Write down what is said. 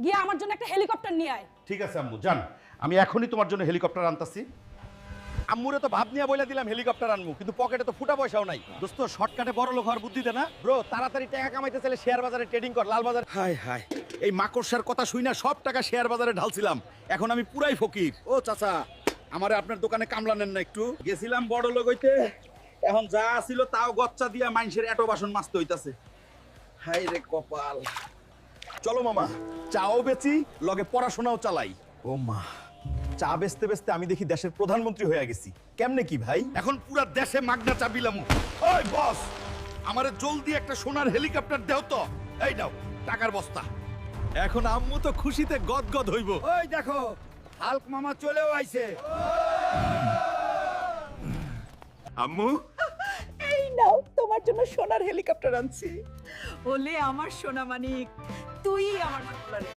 গিয়ে আমার জন্য একটা হেলিকপ্টার নিয়ে আয়। ঠিক আছে আম্মু যান, আমি এখনই তোমার জন্য হেলিকপ্টার আনতাছি। আম্মুরে তো ভাব নিয়ে বলে দিলাম হেলিকপ্টার আনমু, কিন্তু পকেটে তো ফুটা পয়সাও নাই। দোস্ত শর্টকাটে বড় লোক হওয়ার বুদ্ধি দে না ব্রো, তাড়াতাড়ি টাকা কামাইতে চাইলে শেয়ার বাজারে ট্রেডিং কর, লাল বাজার। হায় হায়, এই মাকড়সার কথা শুই না সব টাকা শেয়ার বাজারে ঢালছিলাম, এখন আমি পুরাই ফকির। ও চাচা, আমারে আপনার দোকানে কামলা নেন না একটু? গেছিলাম বড় লোক হইতে, এখন যা ছিল তাও গচ্চা দিয়া মাইনষের এটো বাসন মাজতে হইতাছে। হায় রে কপাল। চলো মামা, চাও বেচি লগে পড়াশোনাও চালাই। ও মা, চা বেচতে বেচতে আমি দেখি দেশের প্রধানমন্ত্রী হয়ে গেছি। কেমনে কি ভাই? এখন পুরা দেশে মাগনা চা বিলাম। ওই বস, আমারে জলদি একটা সোনার হেলিকপ্টার দেও তো। এই নাও টাকার বস্তা। এখন আম্মু তো খুশিতে গদগদ হইব। ওই দেখো, হাল্ক মামা চলেও আইছে। আম্মু, এই নাও তোমার জন্য সোনার হেলিকপ্টার আনছি। ওলে আমার সোনা মানিক, তুই আমার